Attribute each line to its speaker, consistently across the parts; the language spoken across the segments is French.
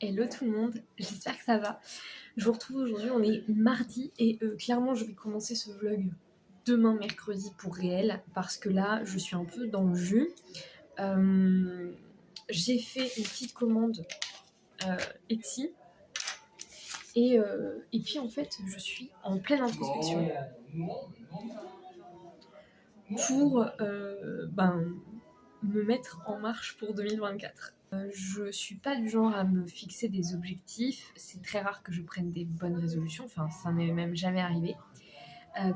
Speaker 1: Hello tout le monde, j'espère que ça va. Je vous retrouve aujourd'hui, on est mardi et clairement je vais commencer ce vlog demain mercredi pour réel parce que là je suis un peu dans le jus. J'ai fait une petite commande Etsy et puis en fait je suis en pleine introspection pour me mettre en marche pour 2024. Je suis pas du genre à me fixer des objectifs, c'est très rare que je prenne des bonnes résolutions, enfin ça m'est même jamais arrivé,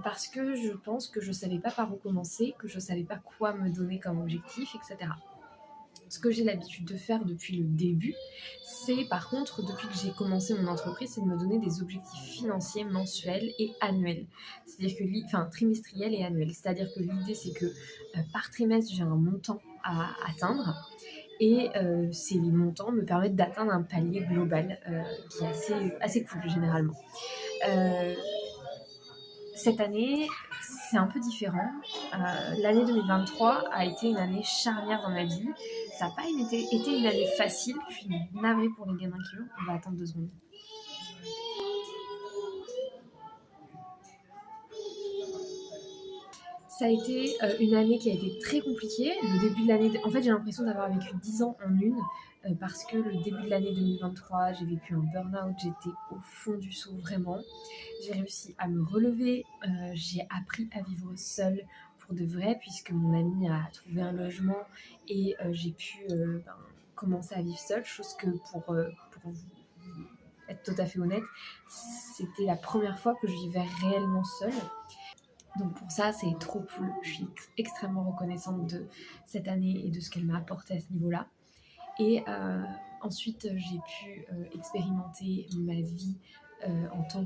Speaker 1: parce que je pense que je savais pas par où commencer, que je savais pas quoi me donner comme objectif, etc. Ce que j'ai l'habitude de faire depuis le début, c'est par contre, depuis que j'ai commencé mon entreprise, c'est de me donner des objectifs financiers mensuels et annuels. C'est-à-dire que, trimestriels et annuels. C'est-à-dire que l'idée, c'est que par trimestre, j'ai un montant à atteindre. Et ces montants me permettent d'atteindre un palier global qui est assez cool généralement. Cette année, c'est un peu différent. L'année 2023 a été une année charnière dans ma vie. Ça n'a pas été une année facile. Je suis navrée pour les gamins qui hurlent. On va attendre 2 secondes. Ça a été une année qui a été très compliquée. Le début de l'année, en fait, j'ai l'impression d'avoir vécu 10 ans en une, parce que le début de l'année 2023, j'ai vécu un burn-out, j'étais au fond du seau vraiment. J'ai réussi à me relever, j'ai appris à vivre seule pour de vrai, puisque mon ami a trouvé un logement et j'ai pu commencer à vivre seule, chose que pour être tout à fait honnête, c'était la première fois que je vivais réellement seule. Donc pour ça, c'est trop cool. Je suis extrêmement reconnaissante de cette année et de ce qu'elle m'a apporté à ce niveau-là. Et ensuite, j'ai pu expérimenter ma vie en tant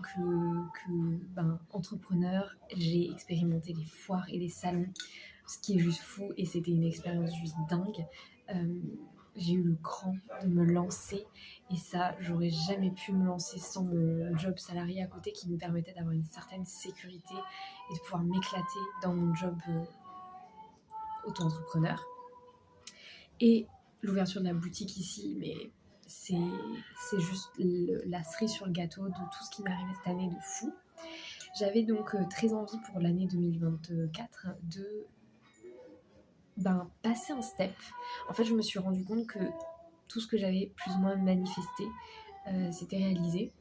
Speaker 1: qu'entrepreneur. J'ai expérimenté les foires et les salons, ce qui est juste fou et c'était une expérience juste dingue. J'ai eu le cran de me lancer et ça, j'aurais jamais pu me lancer sans mon job salarié à côté qui me permettait d'avoir une certaine sécurité et de pouvoir m'éclater dans mon job auto-entrepreneur. Et l'ouverture de la boutique ici, mais c'est juste la cerise sur le gâteau de tout ce qui m'est arrivé cette année de fou. J'avais donc très envie pour l'année 2024 de passer un step. En fait, je me suis rendu compte que tout ce que j'avais plus ou moins manifesté s'était réalisé.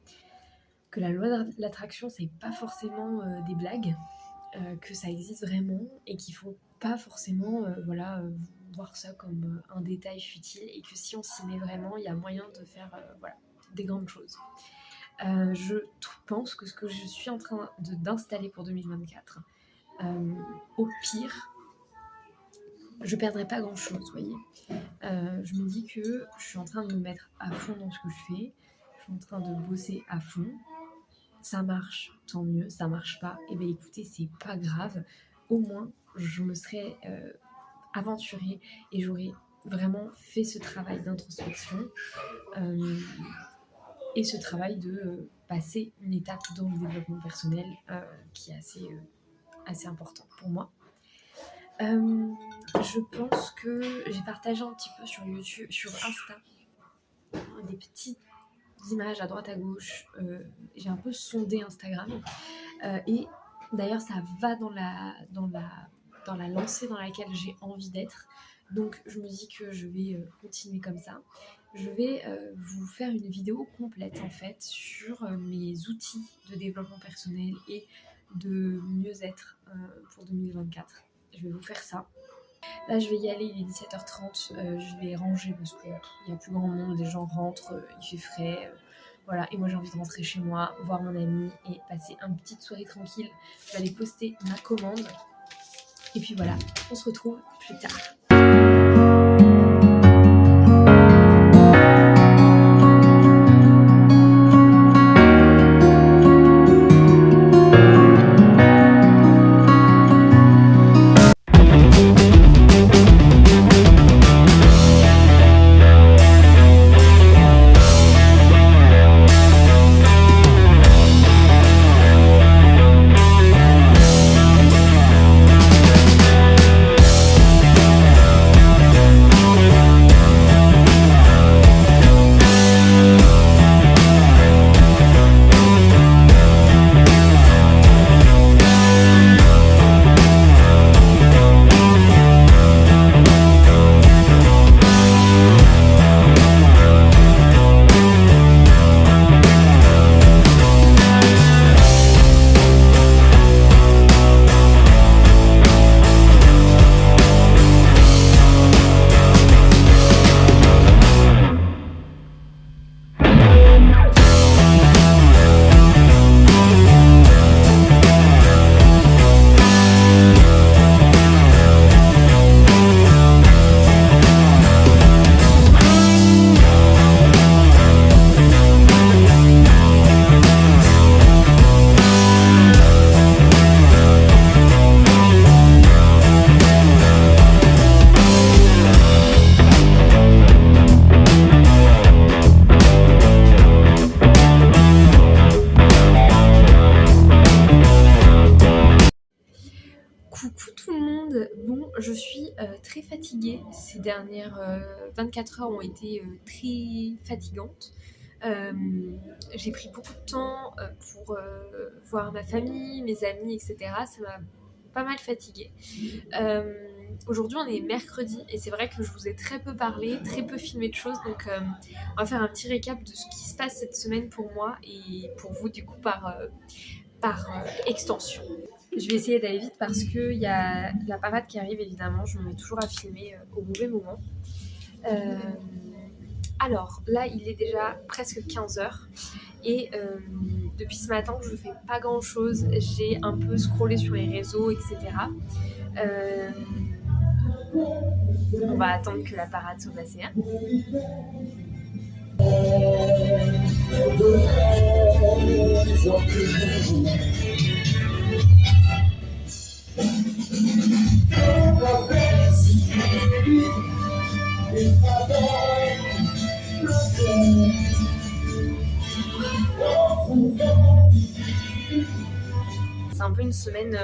Speaker 1: Que la loi de l'attraction, c'est pas forcément des blagues, que ça existe vraiment et qu'il faut pas forcément voir ça comme un détail futile et que si on s'y met vraiment, il y a moyen de faire des grandes choses. Je pense que ce que je suis en train d'installer pour 2024, au pire, je perdrai pas grand chose, vous voyez. Je me dis que je suis en train de me mettre à fond dans ce que je fais, je suis en train de bosser à fond. Ça marche, tant mieux, ça marche pas, et bien écoutez, c'est pas grave, au moins je me serais aventurée et j'aurais vraiment fait ce travail d'introspection et ce travail de passer une étape dans le développement personnel qui est assez important pour moi. Je pense que j'ai partagé un petit peu sur YouTube, sur Insta, des petites images à droite à gauche. J'ai un peu sondé Instagram et d'ailleurs ça va dans la lancée dans laquelle j'ai envie d'être. Donc je me dis que je vais continuer comme ça. Je vais vous faire une vidéo complète en fait sur mes outils de développement personnel et de mieux-être pour 2024. Je vais vous faire ça. Là je vais y aller, il est 17h30, je vais ranger parce qu'il n'y a plus grand monde, les gens rentrent, il fait frais, voilà, et moi j'ai envie de rentrer chez moi, voir mon ami et passer une petite soirée tranquille. Je vais aller poster ma commande et puis voilà, on se retrouve plus tard. je suis très fatiguée. Ces dernières 24 heures ont été très fatigantes. Euh, j'ai pris beaucoup de temps pour voir ma famille, mes amis, etc. Ça m'a pas mal fatiguée. Aujourd'hui, on est mercredi et c'est vrai que je vous ai très peu parlé, très peu filmé de choses. Donc, on va faire un petit récap de ce qui se passe cette semaine pour moi et pour vous, du coup, par extension. Je vais essayer d'aller vite parce qu'il y a la parade qui arrive, évidemment. Je me mets toujours à filmer au mauvais moment. Alors, là, il est déjà presque 15 heures. Et depuis ce matin, je ne fais pas grand chose. J'ai un peu scrollé sur les réseaux, etc. Euh, on va attendre que la parade soit passée. Hein. C'est un peu une semaine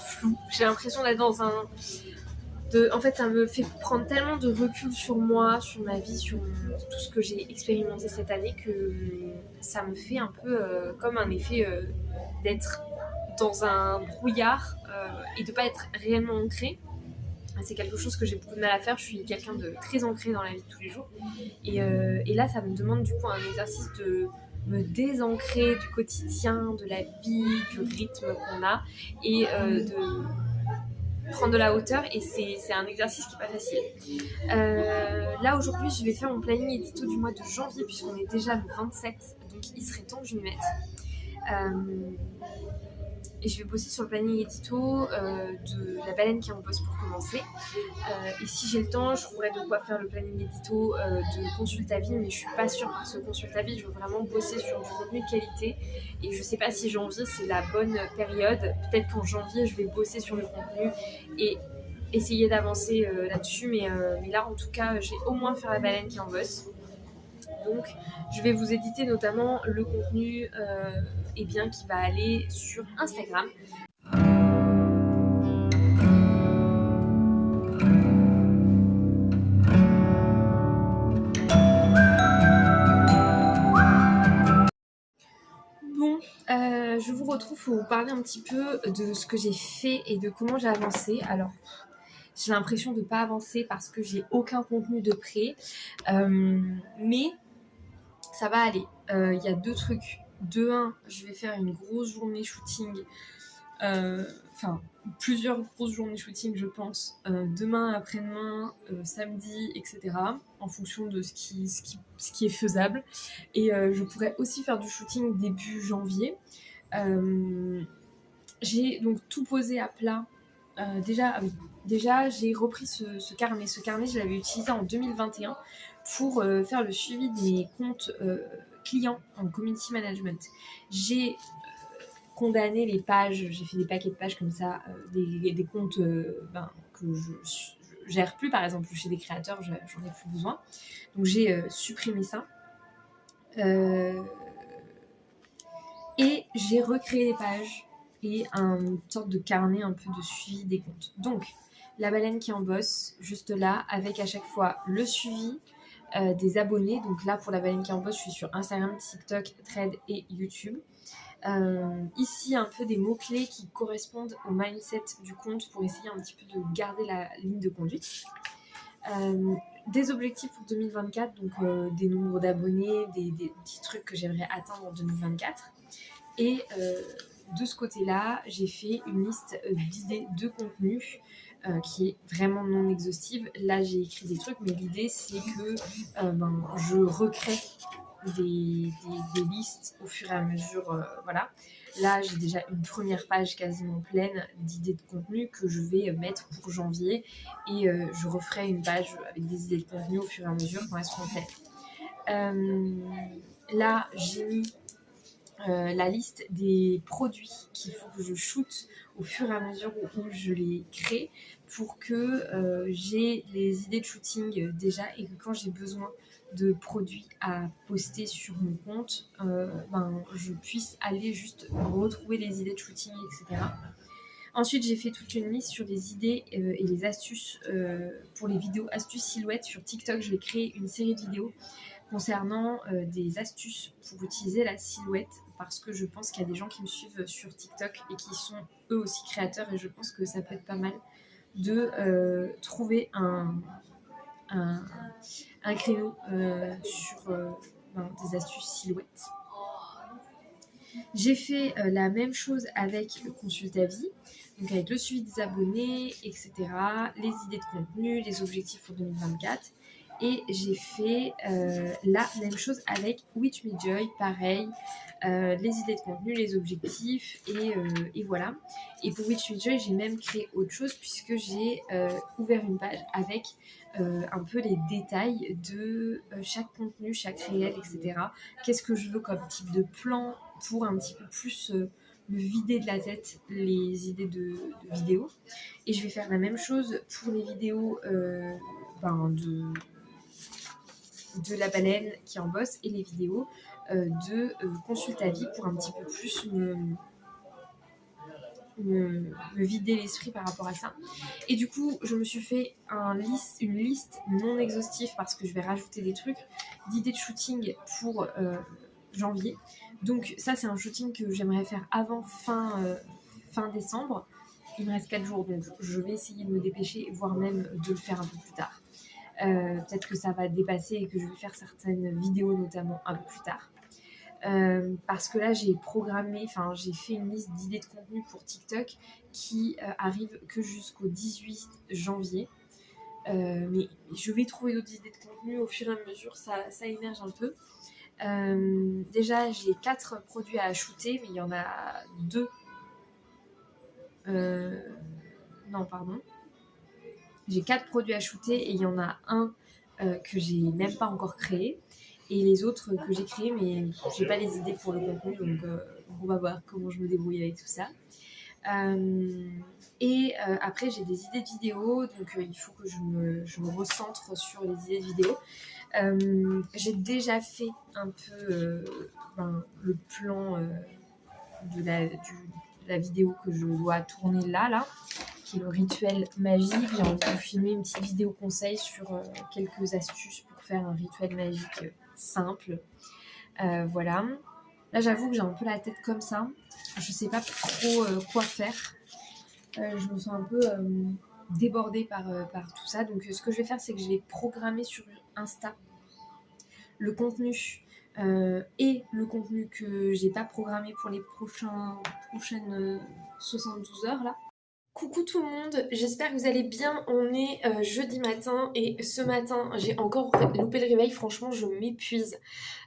Speaker 1: floue. J'ai l'impression d'être dans un... En fait, ça me fait prendre tellement de recul sur moi, sur ma vie, sur tout ce que j'ai expérimenté cette année que ça me fait un peu comme un effet d'être dans un brouillard et de pas être réellement ancrée. C'est quelque chose que j'ai beaucoup de mal à faire. Je suis quelqu'un de très ancré dans la vie de tous les jours. Et là, ça me demande du coup un exercice de me désancrer du quotidien, de la vie, du rythme qu'on a et de prendre de la hauteur. Et c'est un exercice qui n'est pas facile. Là, aujourd'hui, je vais faire mon planning édito du mois de janvier puisqu'on est déjà le 27. Donc, il serait temps que je m'y mette. Et je vais bosser sur le planning édito de La Baleine qui en bosse pour commencer. Et si j'ai le temps, je trouverai de quoi faire le planning édito de Consultavie, mais je suis pas sûre parce que Consultavie, je veux vraiment bosser sur du contenu de qualité. Et je sais pas si janvier c'est la bonne période. Peut-être qu'en janvier, je vais bosser sur le contenu et essayer d'avancer là-dessus. Mais là, en tout cas, j'ai au moins faire La Baleine qui en bosse. Donc, je vais vous éditer notamment le contenu qui va aller sur Instagram. Bon, je vous retrouve pour vous parler un petit peu de ce que j'ai fait et de comment j'ai avancé. Alors, j'ai l'impression de ne pas avancer parce que j'ai aucun contenu de prêt, mais ça va aller. Il y a deux trucs. De un, je vais faire une grosse journée shooting, plusieurs grosses journées shooting, je pense, demain, après-demain, samedi, etc., en fonction de ce qui est faisable. Et je pourrais aussi faire du shooting début janvier. J'ai donc tout posé à plat. Déjà, j'ai repris ce carnet. Ce carnet, je l'avais utilisé en 2021 pour faire le suivi de mes comptes clients en community management. J'ai condamné les pages, j'ai fait des paquets de pages comme ça, des comptes que je gère plus, par exemple chez des créateurs, j'en ai plus besoin. Donc j'ai supprimé ça. Et j'ai recréé les pages et une sorte de carnet un peu de suivi des comptes. Donc, La Baleine qui en bosse, juste là, avec à chaque fois le suivi des abonnés. Donc là, pour La Baleine qui en bosse, je suis sur Instagram, TikTok, Thread et YouTube. Ici, un peu des mots-clés qui correspondent au mindset du compte pour essayer un petit peu de garder la ligne de conduite. Des objectifs pour 2024, donc des nombres d'abonnés, des petits trucs que j'aimerais atteindre en 2024. Et de ce côté-là, j'ai fait une liste d'idées de contenu qui est vraiment non exhaustive. Là, j'ai écrit des trucs, mais l'idée, c'est que je recrée des listes au fur et à mesure. Voilà. Là, j'ai déjà une première page quasiment pleine d'idées de contenu que je vais mettre pour janvier. Et je referai une page avec des idées de contenu au fur et à mesure quand elles seront pleines. Là, j'ai mis la liste des produits qu'il faut que je shoote au fur et à mesure où je les crée pour que j'ai les idées de shooting déjà et que quand j'ai besoin de produits à poster sur mon compte, je puisse aller juste retrouver les idées de shooting, etc. Ensuite, j'ai fait toute une liste sur les idées et les astuces pour les vidéos astuces silhouettes sur TikTok. Je vais créer une série de vidéos concernant des astuces pour utiliser la silhouette parce que je pense qu'il y a des gens qui me suivent sur TikTok et qui sont eux aussi créateurs et je pense que ça peut être pas mal de trouver un créneau sur des astuces silhouettes. J'ai fait la même chose avec le Consulte à vie, donc avec le suivi des abonnés, etc., les idées de contenu, les objectifs pour 2024. Et j'ai fait la même chose avec Witch Me Joy, pareil, les idées de contenu, les objectifs, et voilà. Et pour Witch Me Joy, j'ai même créé autre chose puisque j'ai ouvert une page avec un peu les détails de chaque contenu, chaque réel, etc. Qu'est-ce que je veux comme type de plan pour un petit peu plus me vider de la tête les idées de vidéos. Et je vais faire la même chose pour les vidéos de la baleine qui en bosse et les vidéos de Consulte à vie pour un petit peu plus me vider l'esprit par rapport à ça. Et du coup, je me suis fait une liste non exhaustive parce que je vais rajouter des trucs d'idées de shooting pour janvier. Donc ça, c'est un shooting que j'aimerais faire avant fin décembre. Il me reste 4 jours, donc je vais essayer de me dépêcher, voire même de le faire un peu plus tard. Peut-être que ça va dépasser et que je vais faire certaines vidéos notamment un peu plus tard. Parce que là j'ai fait une liste d'idées de contenu pour TikTok qui arrive que jusqu'au 18 janvier. Mais je vais trouver d'autres idées de contenu au fur et à mesure, ça émerge un peu. Déjà j'ai 4 produits à shooter, mais il y en a 2. Non, pardon. J'ai 4 produits à shooter et il y en a un que j'ai même pas encore créé. Et les autres que j'ai créés, mais j'ai pas les idées pour le contenu, donc on va voir comment je me débrouille avec tout ça. Après, j'ai des idées de vidéos, donc il faut que je me recentre sur les idées de vidéos. J'ai déjà fait un peu le plan de la vidéo que je dois tourner là, qui est le rituel magique. J'ai envie de vous filmer une petite vidéo conseil sur quelques astuces pour faire un rituel magique simple. Voilà. Là, j'avoue que j'ai un peu la tête comme ça. Je sais pas trop quoi faire. Je me sens un peu débordée par tout ça. Donc, ce que je vais faire, c'est que je vais programmer sur Insta le contenu et le contenu que j'ai pas programmé pour les prochaines 72 heures là. Coucou tout le monde, j'espère que vous allez bien. On est jeudi matin et ce matin j'ai encore loupé le réveil, franchement je m'épuise.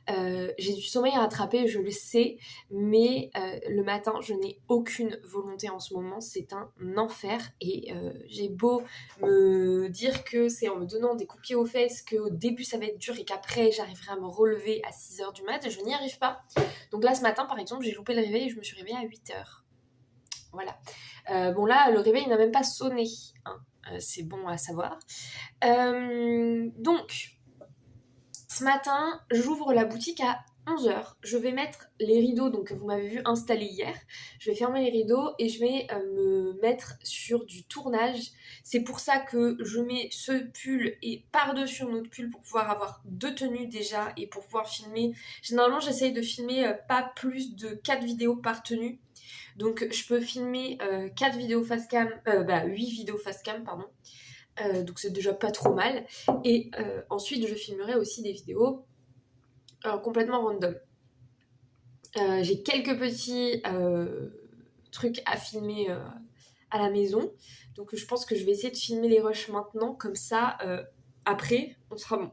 Speaker 1: J'ai du sommeil à rattraper, je le sais, mais le matin je n'ai aucune volonté en ce moment, c'est un enfer et j'ai beau me dire que c'est en me donnant des coups de pied aux fesses qu'au début ça va être dur et qu'après j'arriverai à me relever à 6h du mat, je n'y arrive pas. Donc là ce matin par exemple j'ai loupé le réveil et je me suis réveillée à 8h. Voilà. Bon là, le réveil n'a même pas sonné. Hein. C'est bon à savoir. Donc, ce matin, j'ouvre la boutique à 11h. Je vais mettre les rideaux donc, que vous m'avez vu installer hier. Je vais fermer les rideaux et je vais me mettre sur du tournage. C'est pour ça que je mets ce pull et par-dessus un autre pull pour pouvoir avoir 2 tenues déjà et pour pouvoir filmer. Généralement, j'essaye de filmer pas plus de 4 vidéos par tenue. Donc je peux filmer 4 vidéos face cam, 8 vidéos face cam, pardon. Donc c'est déjà pas trop mal. Et ensuite je filmerai aussi des vidéos complètement random. J'ai quelques petits trucs à filmer à la maison. Donc je pense que je vais essayer de filmer les rushs maintenant. Comme ça, après, on sera bon.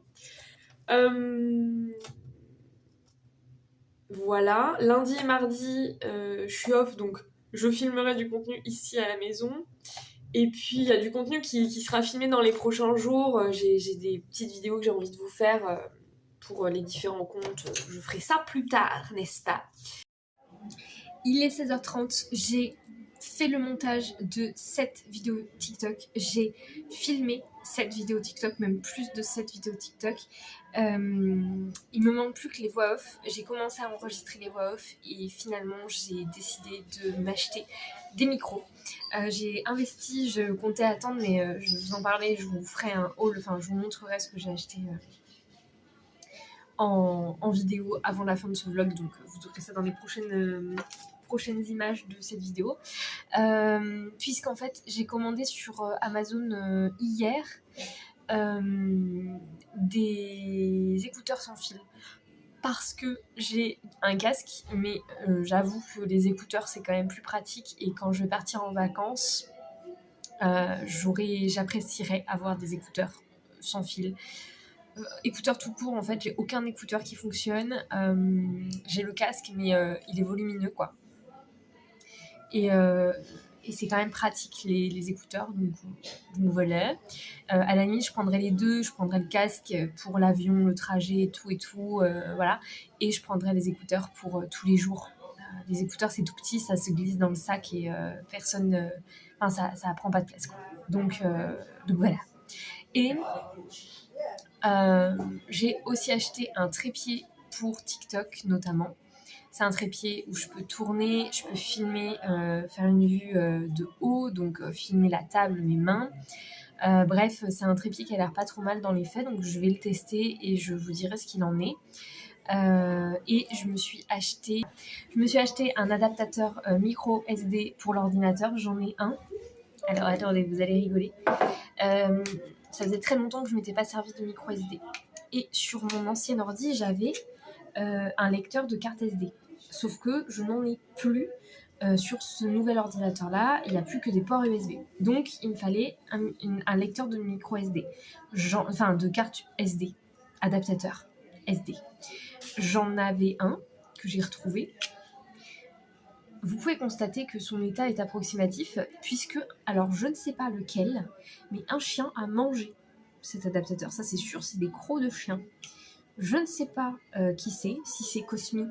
Speaker 1: Voilà, lundi et mardi, je suis off, donc je filmerai du contenu ici à la maison. Et puis, il y a du contenu qui sera filmé dans les prochains jours. J'ai des petites vidéos que j'ai envie de vous faire pour les différents comptes. Je ferai ça plus tard, n'est-ce pas ? Il est 16h30, j'ai fait le montage de cette vidéo TikTok. J'ai filmé cette vidéo TikTok, même plus de cette vidéo TikTok. Il me manque plus que les voix off. J'ai commencé à enregistrer les voix off et finalement j'ai décidé de m'acheter des micros. J'ai investi, je comptais attendre, mais je vais vous en parler, je vous ferai un haul, enfin je vous montrerai ce que j'ai acheté en vidéo avant la fin de ce vlog, donc vous aurez ça dans les prochaines images de cette vidéo. Puisqu'en fait j'ai commandé sur Amazon hier des écouteurs sans fil parce que j'ai un casque, mais j'avoue que les écouteurs c'est quand même plus pratique, et quand je vais partir en vacances j'apprécierais avoir des écouteurs sans fil. Écouteurs tout court, en fait j'ai aucun écouteur qui fonctionne. J'ai le casque, mais il est volumineux quoi, et c'est quand même pratique les écouteurs, donc voilà. À la limite je prendrais les deux, je prendrais le casque pour l'avion, le trajet et tout, voilà, et je prendrais les écouteurs pour tous les jours. Les écouteurs c'est tout petit, ça se glisse dans le sac et personne, enfin ça prend pas de place quoi. Donc voilà. Et j'ai aussi acheté un trépied pour TikTok notamment. C'est un trépied où je peux tourner, je peux filmer, faire une vue de haut, donc filmer la table, mes mains. Bref, c'est un trépied qui a l'air pas trop mal dans les faits, donc je vais le tester et je vous dirai ce qu'il en est. Et je me suis acheté un adaptateur micro SD pour l'ordinateur. J'en ai un. Alors attendez, vous allez rigoler. Ça faisait très longtemps que je m'étais pas servi de micro SD. Et sur mon ancien ordi, j'avais un lecteur de carte SD. Sauf que je n'en ai plus sur ce nouvel ordinateur-là. Il n'y a plus que des ports USB. Donc, il me fallait un lecteur de micro SD. Enfin, de carte SD. Adaptateur SD. J'en avais un que j'ai retrouvé. Vous pouvez constater que son état est approximatif, puisque, alors je ne sais pas lequel, mais un chien a mangé cet adaptateur. Ça c'est sûr, c'est des crocs de chien. Je ne sais pas qui c'est, si c'est Cosmi,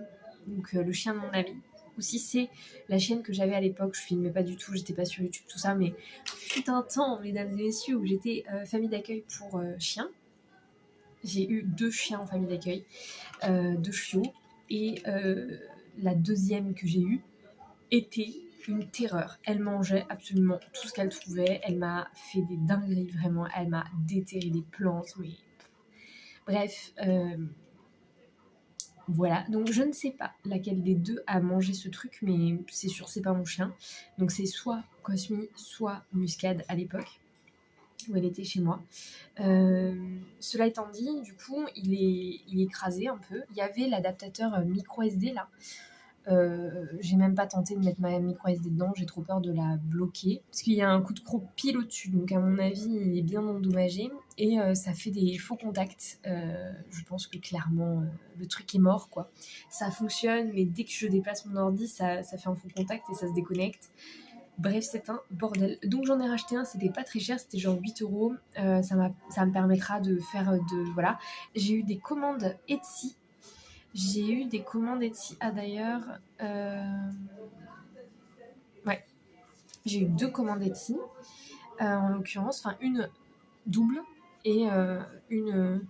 Speaker 1: donc le chien de mon ami, ou si c'est la chienne que j'avais à l'époque. Je filmais pas du tout, j'étais pas sur YouTube, tout ça, mais fut un temps, mesdames et messieurs, où j'étais famille d'accueil pour chiens. J'ai eu 2 chiens en famille d'accueil, 2 chiots, et la deuxième que j'ai eue était une terreur. Elle mangeait absolument tout ce qu'elle trouvait, elle m'a fait des dingueries vraiment, elle m'a déterré des plantes, mais bref, voilà. Donc je ne sais pas laquelle des deux a mangé ce truc, mais c'est sûr c'est pas mon chien. Donc c'est soit Cosmi, soit Muscade à l'époque où elle était chez moi. Cela étant dit, du coup il est écrasé un peu. Il y avait l'adaptateur micro SD là. J'ai même pas tenté de mettre ma micro SD dedans, j'ai trop peur de la bloquer. Parce qu'il y a un coup de croc pile au-dessus, donc à mon avis, il est bien endommagé. Et ça fait des faux contacts. Je pense que clairement, le truc est mort, quoi. Ça fonctionne, mais dès que je déplace mon ordi, ça fait un faux contact et ça se déconnecte. Bref, c'est un bordel. Donc j'en ai racheté un, c'était pas très cher, c'était genre 8€. Ça me permettra de faire voilà. J'ai eu des commandes Etsy. Ah d'ailleurs, ouais, j'ai eu 2 commandes Etsy, en l'occurrence, enfin une double et une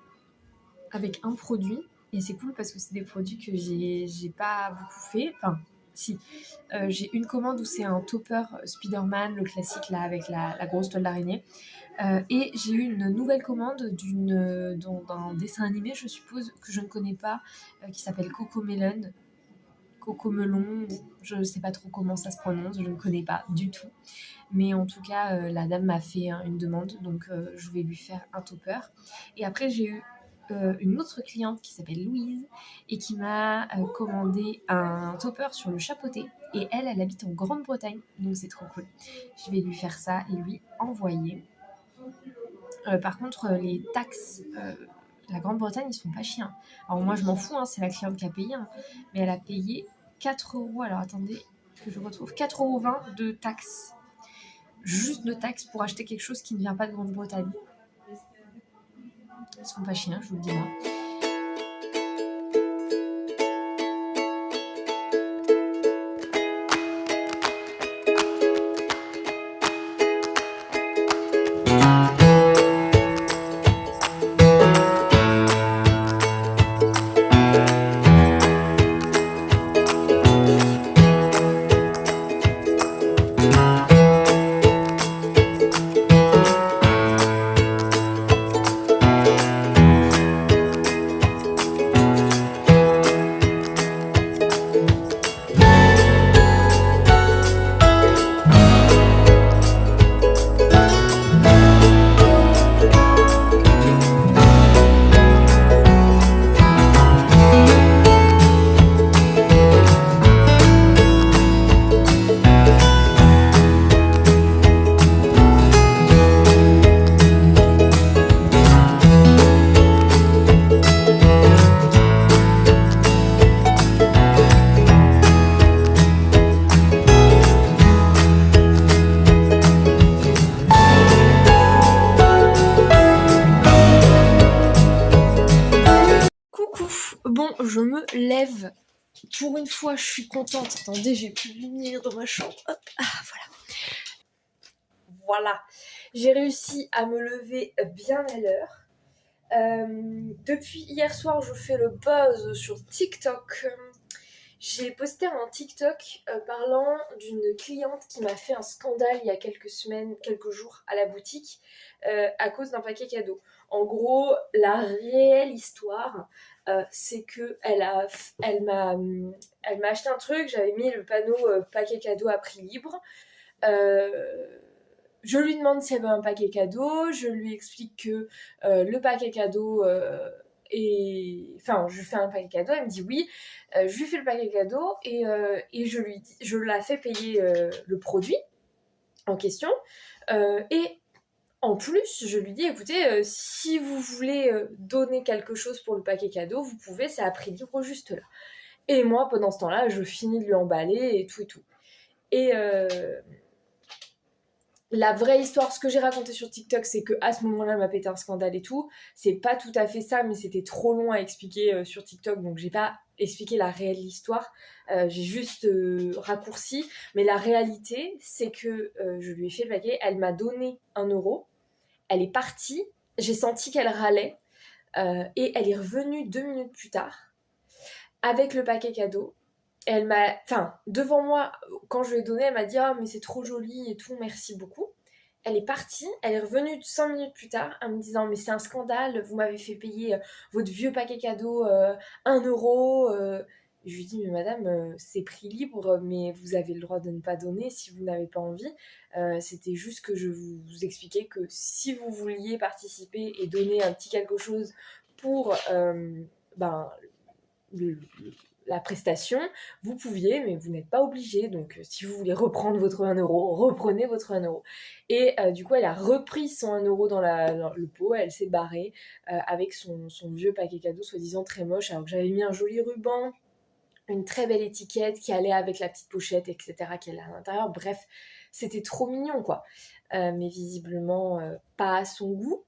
Speaker 1: avec un produit. Et c'est cool parce que c'est des produits que j'ai pas beaucoup fait. Enfin, si. J'ai une commande où c'est un topper Spider-Man, le classique là avec la grosse toile d'araignée. Et j'ai eu une nouvelle commande d'un dessin animé, je suppose, que je ne connais pas, qui s'appelle Cocomelon. Cocomelon, je ne sais pas trop comment ça se prononce, je ne connais pas du tout. Mais en tout cas, la dame m'a fait une demande, donc je vais lui faire un topper. Et après, j'ai eu une autre cliente qui s'appelle Louise et qui m'a commandé un topper sur le chapeauté. Et elle habite en Grande-Bretagne, donc c'est trop cool. Je vais lui faire ça et lui envoyer. Par contre, les taxes, la Grande-Bretagne, ils sont pas chiens. Alors moi, je m'en fous, c'est la cliente qui a payé, mais elle a payé 4€. Alors attendez, que je retrouve 4,20€ de taxes. Juste de taxes pour acheter quelque chose qui ne vient pas de Grande-Bretagne. Ils sont pas chiens, je vous le dis moi. lève. Pour une fois, je suis contente. Attendez, j'ai plus de lumière dans ma chambre. Hop, voilà. Voilà. J'ai réussi à me lever bien à l'heure. Depuis hier soir, je fais le buzz sur TikTok. J'ai posté un TikTok parlant d'une cliente qui m'a fait un scandale il y a quelques jours à la boutique à cause d'un paquet cadeau. En gros, la réelle histoire, c'est que elle m'a acheté un truc, j'avais mis le panneau paquet cadeau à prix libre. Je lui demande s'il y avait un paquet cadeau, je lui explique que le paquet cadeau Enfin, je lui fais un paquet cadeau, elle me dit oui, je lui fais le paquet cadeau et je la fais payer le produit en question. Et en plus, je lui dis, écoutez, si vous voulez donner quelque chose pour le paquet cadeau, vous pouvez, c'est à prix libre juste là. Et moi, pendant ce temps-là, je finis de lui emballer et tout et tout. Et la vraie histoire, ce que j'ai raconté sur TikTok, c'est qu'à ce moment-là, elle m'a pété un scandale et tout. C'est pas tout à fait ça, mais c'était trop long à expliquer sur TikTok, donc j'ai pas expliqué la réelle histoire. J'ai juste raccourci. Mais la réalité, c'est que je lui ai fait le paquet, elle m'a donné 1 euro, elle est partie, j'ai senti qu'elle râlait, et elle est revenue 2 minutes plus tard avec le paquet cadeau. Elle m'a, enfin, devant moi, quand je lui ai donné, elle m'a dit « Ah, mais c'est trop joli et tout, merci beaucoup ». Elle est partie, elle est revenue 5 minutes plus tard en me disant « Mais c'est un scandale, vous m'avez fait payer votre vieux paquet cadeau 1 euro ». Je lui dis « Mais madame, c'est prix libre, mais vous avez le droit de ne pas donner si vous n'avez pas envie. C'était juste que je vous expliquais que si vous vouliez participer et donner un petit quelque chose pour la prestation, vous pouviez, mais vous n'êtes pas obligé. Donc, si vous voulez reprendre votre 1 euro, reprenez votre 1 euro. » Et du coup, elle a repris son 1 euro dans le pot, elle s'est barrée avec son vieux paquet cadeau, soi-disant très moche, alors que j'avais mis un joli ruban, une très belle étiquette qui allait avec la petite pochette, etc., qu'elle a à l'intérieur. Bref, c'était trop mignon, quoi. Mais visiblement, pas à son goût.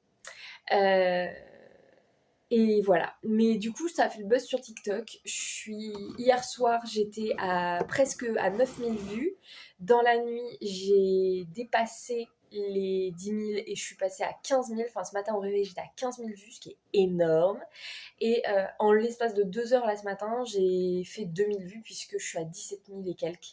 Speaker 1: Et voilà. Mais du coup, ça a fait le buzz sur TikTok. Hier soir, j'étais presque à 9000 vues. Dans la nuit, j'ai dépassé les 10 000 et je suis passée à 15 000. Enfin, ce matin au réveil, j'étais à 15 000 vues, ce qui est énorme. Et en l'espace de 2 heures là ce matin, j'ai fait 2000 vues puisque je suis à 17 000 et quelques.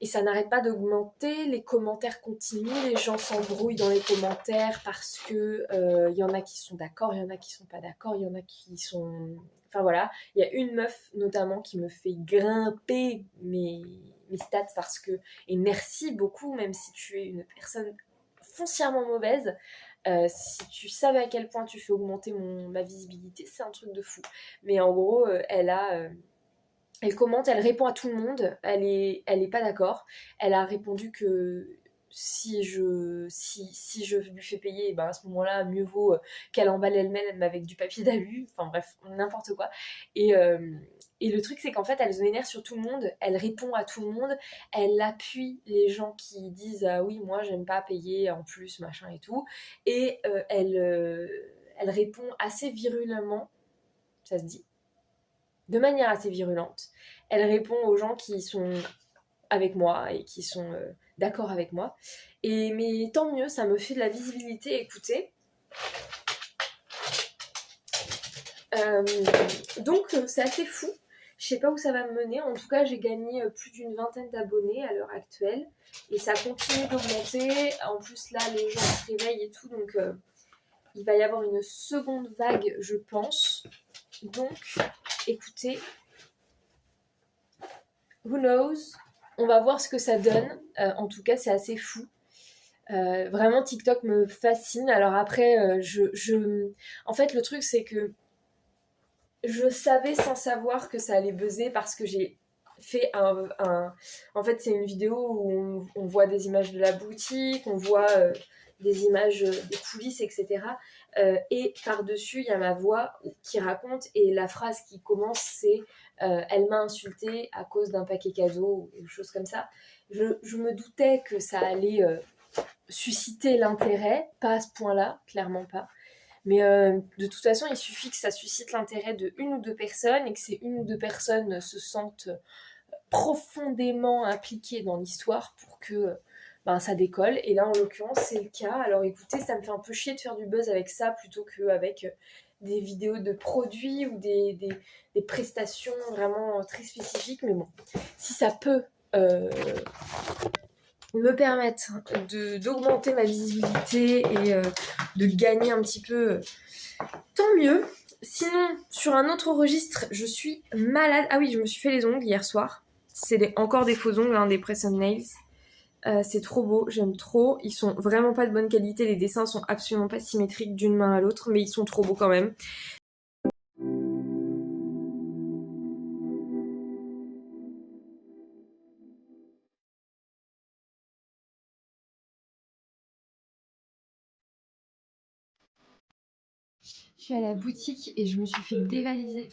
Speaker 1: Et ça n'arrête pas d'augmenter, les commentaires continuent, les gens s'embrouillent dans les commentaires parce que y en a qui sont d'accord, il y en a qui sont pas d'accord, il y en a qui sont... Enfin voilà, il y a une meuf notamment qui me fait grimper mes stats parce que... Et merci beaucoup, même si tu es une personne foncièrement mauvaise, si tu savais à quel point tu fais augmenter ma visibilité, c'est un truc de fou. Mais en gros, elle commente, elle répond à tout le monde, elle est pas d'accord. Elle a répondu que si je lui fais payer, ben à ce moment-là, mieux vaut qu'elle emballe elle-même avec du papier d'alu. Enfin bref, n'importe quoi. Et le truc, c'est qu'en fait, elle se vénère sur tout le monde, elle répond à tout le monde, elle appuie les gens qui disent « Ah oui, moi, j'aime pas payer en plus, machin et tout ». Et elle répond assez virulemment, ça se dit, de manière assez virulente. Elle répond aux gens qui sont avec moi et qui sont d'accord avec moi. Mais tant mieux, ça me fait de la visibilité. Écoutez. Donc c'est assez fou. Je sais pas où ça va me mener. En tout cas, j'ai gagné plus d'une vingtaine d'abonnés à l'heure actuelle. Et ça continue d'augmenter. En plus, là, les gens se réveillent et tout. Donc, il va y avoir une seconde vague, je pense. Donc, écoutez... Who knows? On va voir ce que ça donne. En tout cas, c'est assez fou. Vraiment, TikTok me fascine. Alors après, en fait, le truc, c'est que je savais sans savoir que ça allait buzzer parce que j'ai fait En fait, c'est une vidéo où on voit des images de la boutique, on voit des images des coulisses, etc. Et par-dessus, il y a ma voix qui raconte et la phrase qui commence, c'est elle m'a insultée à cause d'un paquet cadeau ou des choses comme ça. Je me doutais que ça allait susciter l'intérêt, pas à ce point-là, clairement pas. Mais de toute façon, il suffit que ça suscite l'intérêt de une ou deux personnes et que ces une ou deux personnes se sentent profondément impliquées dans l'histoire pour que ça décolle. Et là, en l'occurrence, c'est le cas. Alors écoutez, ça me fait un peu chier de faire du buzz avec ça plutôt qu'avec des vidéos de produits ou des prestations vraiment très spécifiques. Mais bon, si ça peut me permettre d'augmenter ma visibilité et de gagner un petit peu, tant mieux. Sinon, sur un autre registre, je suis malade. Ah oui, je me suis fait les ongles hier soir. C'est encore des faux ongles, hein, des press on nails. C'est trop beau, j'aime trop. Ils sont vraiment pas de bonne qualité, les dessins sont absolument pas symétriques d'une main à l'autre, mais ils sont trop beaux quand même. Je suis à la boutique et je me suis fait dévaliser.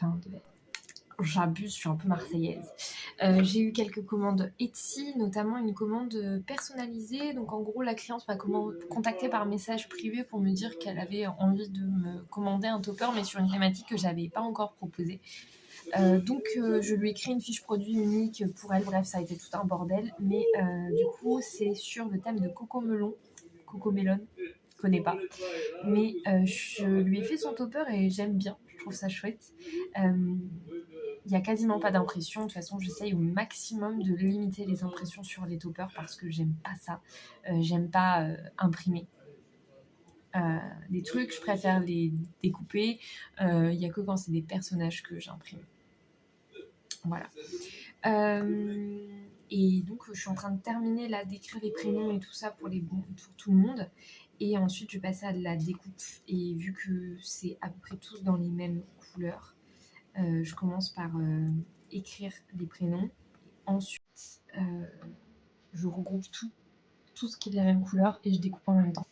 Speaker 1: J'abuse, je suis un peu marseillaise. J'ai eu quelques commandes Etsy, notamment une commande personnalisée. Donc en gros, la cliente m'a contactée par message privé pour me dire qu'elle avait envie de me commander un topper, mais sur une thématique que j'avais pas encore proposée. Donc je lui ai créé une fiche produit unique pour elle. Bref, ça a été tout un bordel. Mais du coup, c'est sur le thème de Coco Melon, je connais pas. Mais je lui ai fait son topper et j'aime bien. Je trouve ça chouette. Il n'y a quasiment pas d'impression. De toute façon, j'essaye au maximum de limiter les impressions sur les toppers parce que j'aime pas ça. J'aime pas imprimer des trucs. Je préfère les découper. Il n'y a que quand c'est des personnages que j'imprime. Voilà. Et donc, je suis en train de terminer là, d'écrire les prénoms et tout ça pour tout le monde. Et ensuite, je vais passer à de la découpe. Et vu que c'est à peu près tous dans les mêmes couleurs, je commence par écrire les prénoms. Ensuite, je regroupe tout ce qui est de la même couleur et je découpe en même temps.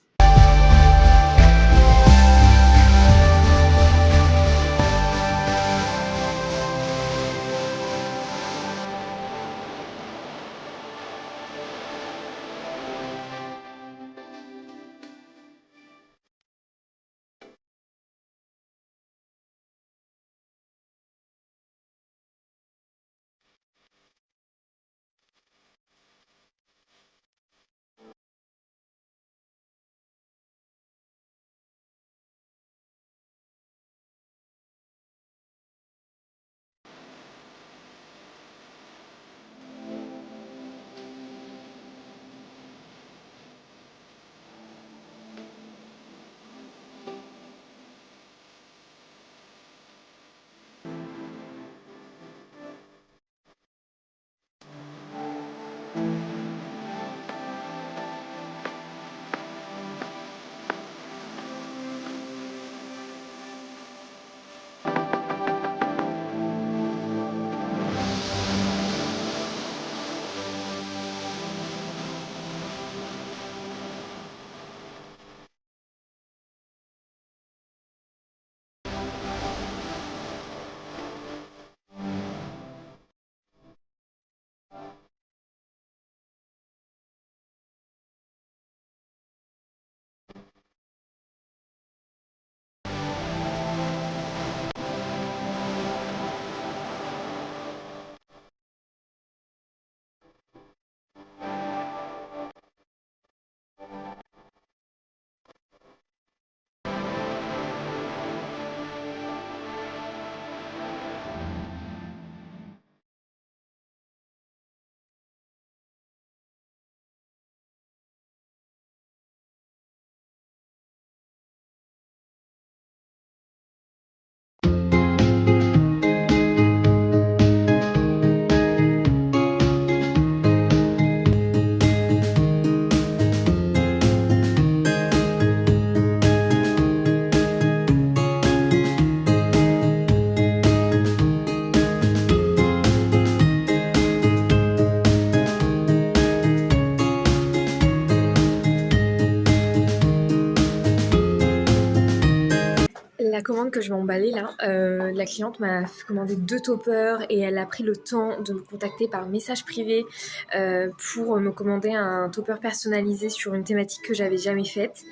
Speaker 1: La commande que je vais emballer là, la cliente m'a commandé 2 toppers et elle a pris le temps de me contacter par message privé pour me commander un topper personnalisé sur une thématique que j'avais jamais faite.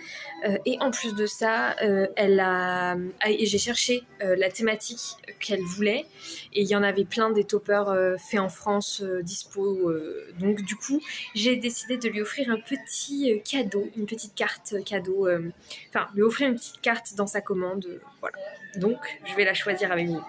Speaker 1: Et en plus de ça, j'ai cherché la thématique qu'elle voulait et il y en avait plein des toppers faits en France dispo. Donc du coup, j'ai décidé de lui offrir un petit cadeau, une petite carte cadeau. Enfin, lui offrir une petite carte dans sa commande. Voilà. Donc, je vais la choisir avec vous.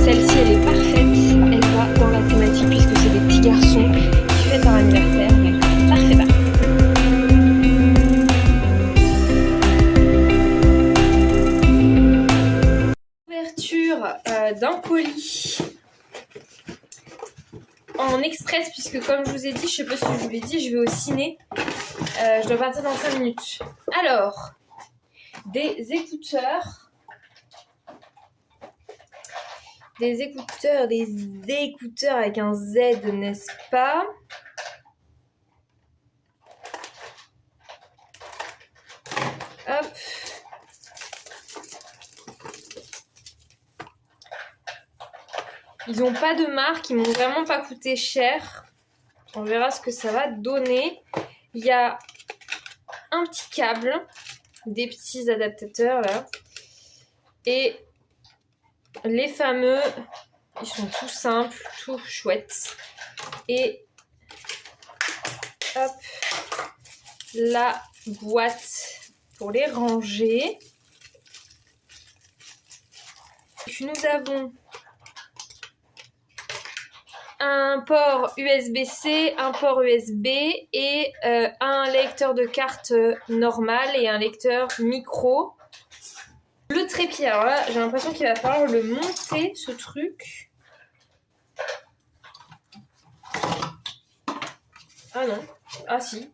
Speaker 1: Celle-ci, elle est parfaite, elle va dans la thématique puisque c'est des petits garçons qui fêtent leur anniversaire. Donc, parfait, parfait. Ouverture d'un colis en express puisque comme je vous ai dit, je sais pas si je vous l'ai dit, je vais au ciné. Je dois partir dans 5 minutes. Alors, des écouteurs. Des écouteurs avec un Z, n'est-ce pas? Hop. Ils n'ont pas de marque, ils m'ont vraiment pas coûté cher. On verra ce que ça va donner. Il y a un petit câble, des petits adaptateurs là. Et les fameux, ils sont tout simples, tout chouettes. Et hop, la boîte pour les ranger. Puis nous avons un port USB-C, un port USB et un lecteur de carte normal et un lecteur micro. Le trépied, alors là j'ai l'impression qu'il va falloir le monter ce truc. Ah non, ah si.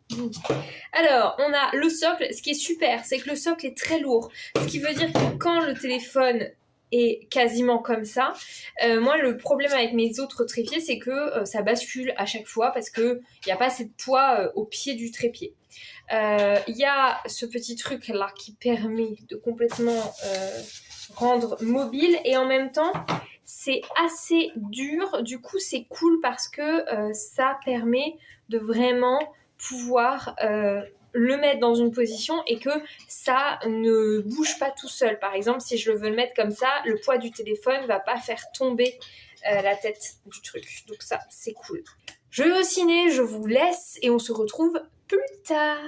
Speaker 1: Alors on a le socle, ce qui est super c'est que le socle est très lourd. Ce qui veut dire que quand le téléphone est quasiment comme ça, moi le problème avec mes autres trépieds c'est que ça bascule à chaque fois parce qu'il n'y a pas assez de poids au pied du trépied. Il y a ce petit truc là qui permet de complètement rendre mobile et en même temps c'est assez dur, du coup c'est cool parce que ça permet de vraiment pouvoir le mettre dans une position et que ça ne bouge pas tout seul. Par exemple, si je veux le mettre comme ça, le poids du téléphone ne va pas faire tomber la tête du truc. Donc ça, c'est cool. Je vais au ciné, je vous laisse et on se retrouve plus tard.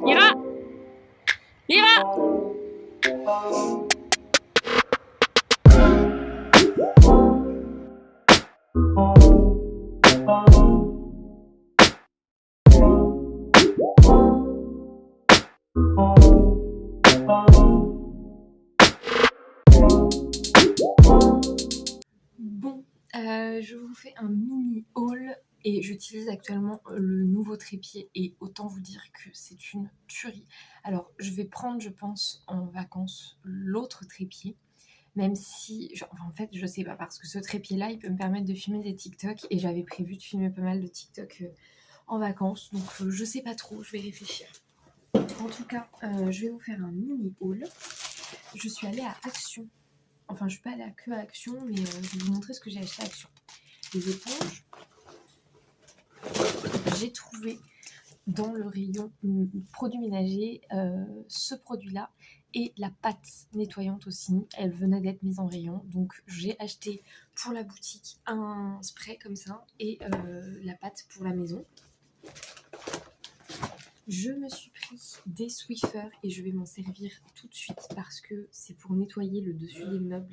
Speaker 1: Lyra! Lyra! Bon, je vous fais un mini haul et j'utilise actuellement le nouveau trépied et autant vous dire que c'est une tuerie. Alors je vais prendre je pense en vacances l'autre trépied, même si, en fait je sais pas parce que ce trépied là il peut me permettre de filmer des TikTok et j'avais prévu de filmer pas mal de TikTok en vacances donc je sais pas trop, je vais réfléchir. En tout cas je vais vous faire un mini haul. Je suis allée à Action. Enfin, je suis pas allée que à Action, mais je vais vous montrer ce que j'ai acheté à Action. Les éponges. J'ai trouvé dans le rayon produits ménagers ce produit-là et la pâte nettoyante aussi. Elle venait d'être mise en rayon. Donc, j'ai acheté pour la boutique un spray comme ça et la pâte pour la maison. Je me suis pris des Swiffer et je vais m'en servir tout de suite parce que c'est pour nettoyer le dessus des meubles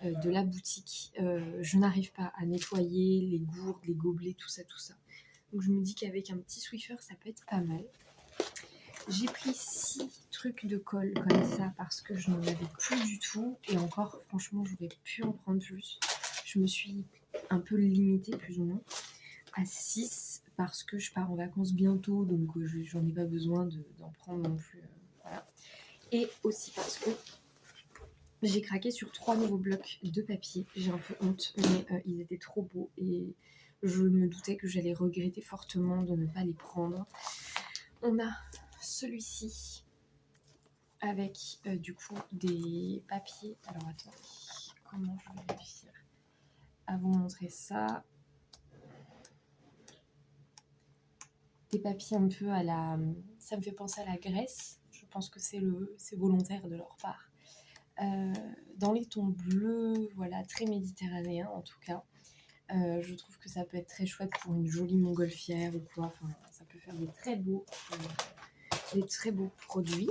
Speaker 1: de la boutique. Je n'arrive pas à nettoyer les gourdes, les gobelets, tout ça. Donc je me dis qu'avec un petit Swiffer, ça peut être pas mal. J'ai pris 6 trucs de colle comme ça parce que je n'en avais plus du tout. Et encore, franchement, j'aurais pu en prendre plus. Je me suis un peu limitée plus ou moins. à 6 parce que je pars en vacances bientôt, donc j'en ai pas besoin d'en prendre non plus. Voilà. Et aussi parce que j'ai craqué sur 3 nouveaux blocs de papier. J'ai un peu honte, mais ils étaient trop beaux et je me doutais que j'allais regretter fortement de ne pas les prendre. On a celui-ci avec du coup des papiers. Alors attendez, comment je vais réussir à vous montrer ça? Des papiers un peu à la... Ça me fait penser à la Grèce. Je pense que c'est volontaire de leur part. Dans les tons bleus, voilà, très méditerranéens en tout cas. Je trouve que ça peut être très chouette pour une jolie montgolfière ou quoi. Enfin, ça peut faire des très beaux produits.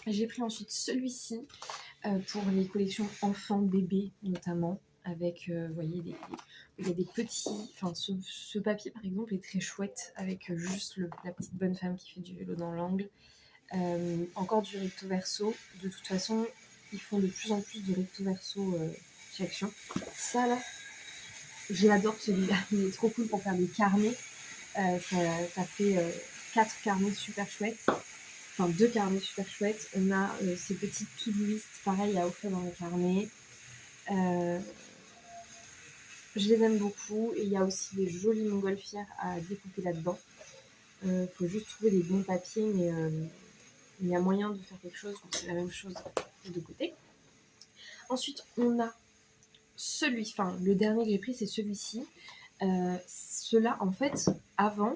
Speaker 1: J'ai pris ensuite celui-ci pour les collections enfants-bébés notamment. Avec, vous voyez, il y a des petits... Enfin, ce papier par exemple est très chouette avec juste la petite bonne femme qui fait du vélo dans l'angle. Encore du recto verso. De toute façon, ils font de plus en plus de recto verso chez Action. Ça là, j'adore celui-là. Il est trop cool pour faire des carnets. Ça fait 4 carnets super chouettes. Enfin, 2 carnets super chouettes. On a ces petites to-do list pareil à offrir dans les carnets. Je les aime beaucoup. Et il y a aussi des jolies montgolfières à découper là-dedans. Faut juste trouver les bons papiers, mais il y a moyen de faire quelque chose. C'est la même chose de côté. Ensuite, on a le dernier que j'ai pris, c'est celui-ci. Ceux-là, en fait, avant,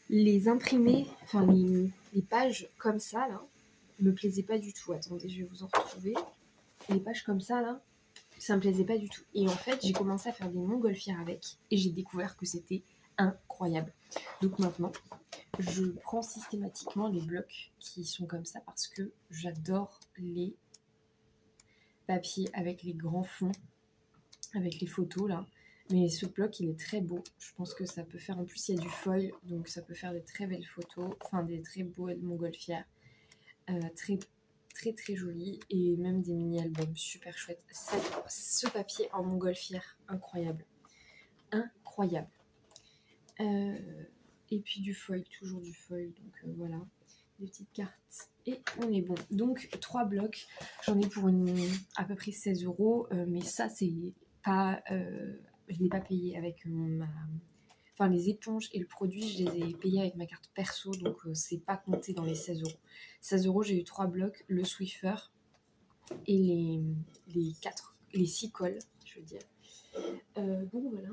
Speaker 1: les imprimer, enfin les pages comme ça, là, me plaisaient pas du tout. Attendez, je vais vous en retrouver. Les pages comme ça, là, ça me plaisait pas du tout. Et en fait, j'ai commencé à faire des montgolfières avec, et j'ai découvert que c'était incroyable. Donc maintenant, je prends systématiquement les blocs qui sont comme ça parce que j'adore les papiers avec les grands fonds, avec les photos là. Mais ce bloc il est très beau. Je pense que ça peut faire, en plus il y a du foil, donc ça peut faire des très belles photos, enfin des très beaux montgolfières, très très très jolis, et même des mini albums super chouettes. Ce papier en montgolfière, incroyable, incroyable. Et puis du foil, toujours du foil, donc voilà, des petites cartes et on est bon. Donc 3 blocs, j'en ai pour à peu près 16 €, mais ça c'est pas, je l'ai pas payé avec enfin les éponges et le produit, je les ai payés avec ma carte perso, donc c'est pas compté dans les 16 €. 16 €, j'ai eu 3 blocs, le Swiffer et les 6 cols, je veux dire. Donc voilà.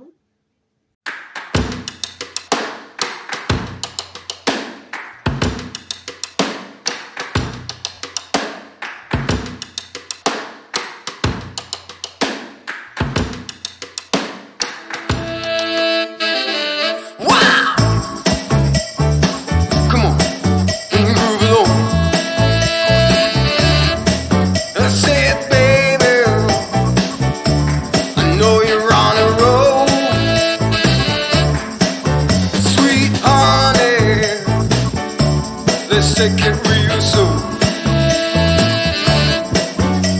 Speaker 2: Take it real soon.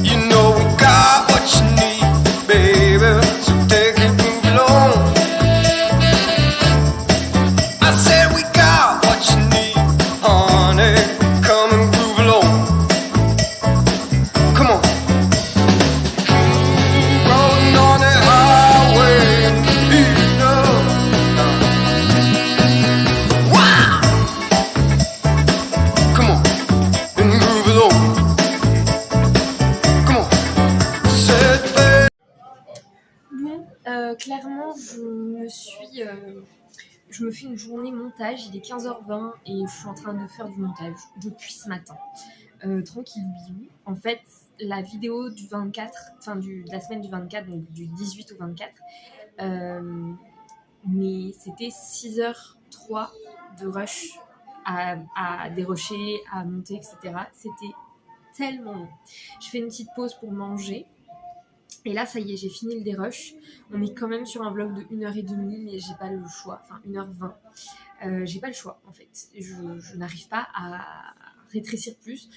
Speaker 2: You know we got what you need, baby. So take it, move along. I said we got what you need, honey. Come and groove along. Come on. Rolling on the highway, you know. Wow. Come on.
Speaker 1: Bon, clairement, je me fais une journée montage. Il est 15h20 et je suis en train de faire du montage depuis ce matin. Tranquille bisous. En fait, la vidéo du 24, enfin de la semaine du 24, donc du 18 au 24, mais c'était 6h03 de rush à dérocher, à monter, etc. C'était tellement long. Je fais une petite pause pour manger. Et là, ça y est, j'ai fini le dérush. On est quand même sur un vlog de 1h30, mais j'ai pas le choix. Enfin, 1h20. J'ai pas le choix, en fait. Je n'arrive pas à rétrécir plus.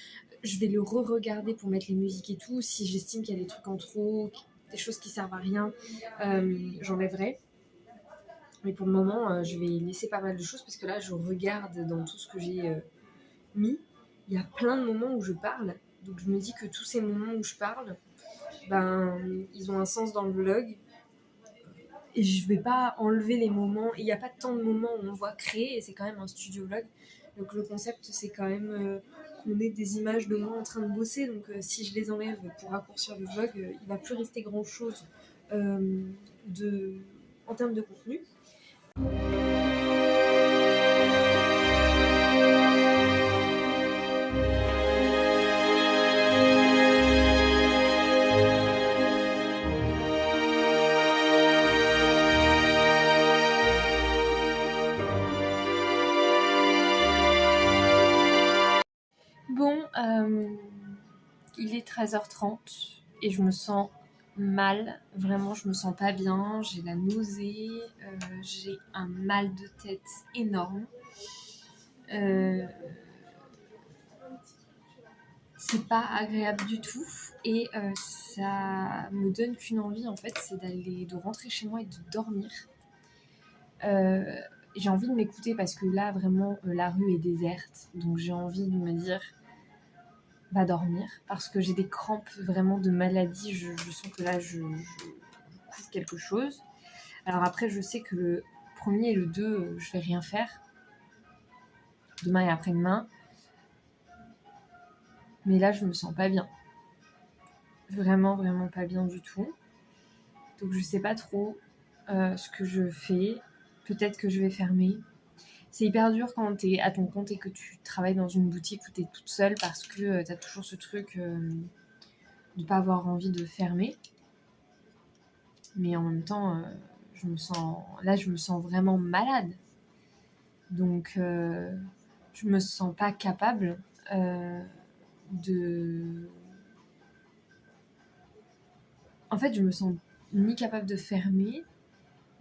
Speaker 1: Je vais le re-regarder pour mettre les musiques et tout. Si j'estime qu'il y a des trucs en trop, des choses qui servent à rien, j'enlèverai. Mais pour le moment, je vais laisser pas mal de choses parce que là, je regarde dans tout ce que j'ai mis. Il y a plein de moments où je parle. Donc je me dis que tous ces moments où je parle, ben, ils ont un sens dans le vlog. Et je vais pas enlever les moments. Il n'y a pas tant de moments où on voit créer et c'est quand même un studio vlog. Donc le concept, c'est quand même qu'on ait des images de moi en train de bosser. Donc si je les enlève pour raccourcir le vlog, il va plus rester grand chose en termes de contenu. Bon, il est 13h30 et je me sens mal, vraiment je me sens pas bien, j'ai la nausée, j'ai un mal de tête énorme. C'est pas agréable du tout et ça me donne qu'une envie en fait, c'est de rentrer chez moi et de dormir. J'ai envie de m'écouter parce que là vraiment la rue est déserte, donc j'ai envie de me dire va dormir parce que j'ai des crampes vraiment de maladie, je sens que là je couvre quelque chose. Alors après je sais que le 1er et le 2 je vais rien faire, demain et après-demain, mais là je me sens pas bien, vraiment pas bien du tout, donc je sais pas trop ce que je fais, peut-être que je vais fermer. C'est hyper dur quand t'es à ton compte et que tu travailles dans une boutique où t'es toute seule parce que t'as toujours ce truc de pas avoir envie de fermer. Mais en même temps, je me sens vraiment malade. Donc, je me sens pas capable de... En fait, je me sens ni capable de fermer,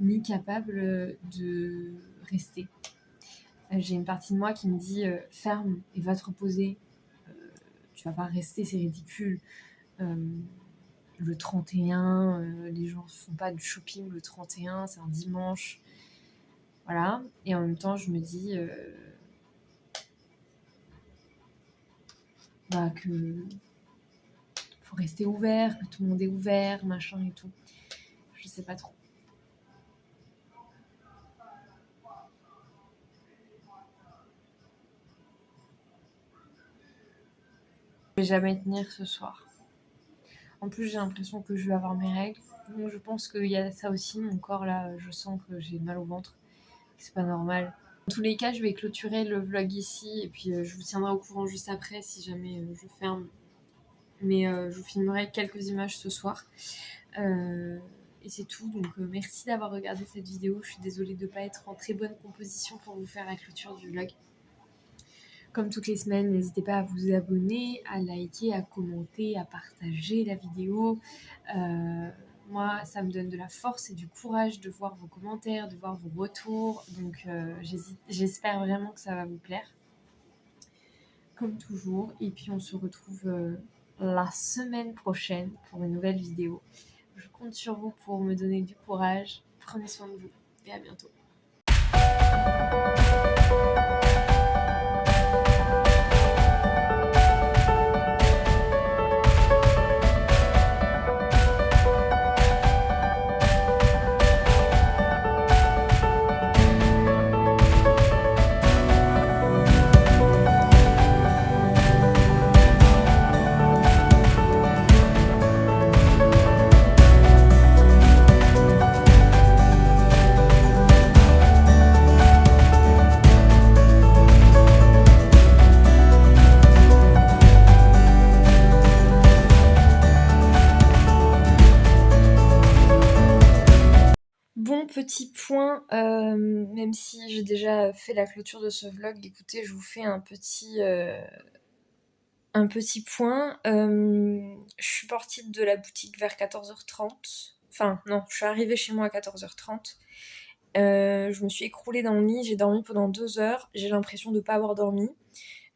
Speaker 1: ni capable de rester. J'ai une partie de moi qui me dit ferme et va te reposer. Tu vas pas rester, c'est ridicule. Le 31, les gens ne font pas du shopping le 31, c'est un dimanche. Voilà. Et en même temps, je me dis que faut rester ouvert, que tout le monde est ouvert, machin et tout. Je sais pas trop. Je vais jamais tenir ce soir. En plus, j'ai l'impression que je vais avoir mes règles. Donc, je pense qu'il y a ça aussi. Mon corps, là, je sens que j'ai mal au ventre. C'est pas normal. Dans tous les cas, je vais clôturer le vlog ici. Et puis, je vous tiendrai au courant juste après si jamais je ferme. Mais je vous filmerai quelques images ce soir. Et c'est tout. Donc, merci d'avoir regardé cette vidéo. Je suis désolée de ne pas être en très bonne composition pour vous faire la clôture du vlog. Comme toutes les semaines, n'hésitez pas à vous abonner, à liker, à commenter, à partager la vidéo. Moi, ça me donne de la force et du courage de voir vos commentaires, de voir vos retours. Donc, j'espère vraiment que ça va vous plaire. Comme toujours. Et puis, on se retrouve la semaine prochaine pour une nouvelle vidéo. Je compte sur vous pour me donner du courage. Prenez soin de vous et à bientôt. Bon, petit point, même si j'ai déjà fait la clôture de ce vlog, écoutez, je vous fais un petit point. Je suis partie de la boutique vers 14h30. Enfin, non, je suis arrivée chez moi à 14h30. Je me suis écroulée dans le lit, j'ai dormi pendant 2 heures. J'ai l'impression de ne pas avoir dormi.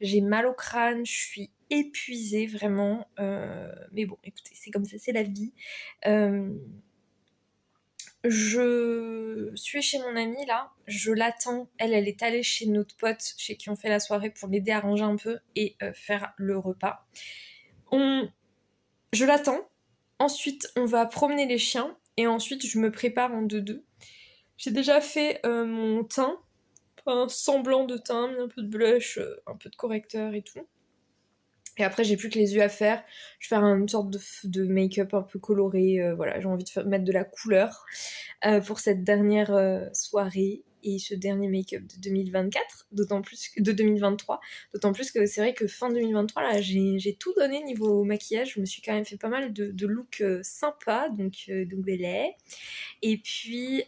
Speaker 1: J'ai mal au crâne, je suis épuisée, vraiment. Mais bon, écoutez, c'est comme ça, c'est la vie.
Speaker 3: je suis chez mon amie là, je l'attends. Elle est allée chez notre pote chez qui on fait la soirée pour l'aider à ranger un peu et faire le repas. Je l'attends. Ensuite, on va promener les chiens et ensuite je me prépare en deux-deux. J'ai déjà fait mon teint, un semblant de teint, mis un peu de blush, un peu de correcteur et tout. Et après, j'ai plus que les yeux à faire. Je vais faire une sorte de make-up un peu coloré. Voilà, j'ai envie de mettre de la couleur pour cette dernière soirée et ce dernier make-up de 2024, d'autant plus que de 2023. D'autant plus que c'est vrai que fin 2023, là, j'ai tout donné niveau maquillage. Je me suis quand même fait pas mal de looks sympas, donc voilà. Et puis...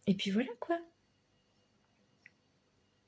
Speaker 3: Et puis voilà quoi.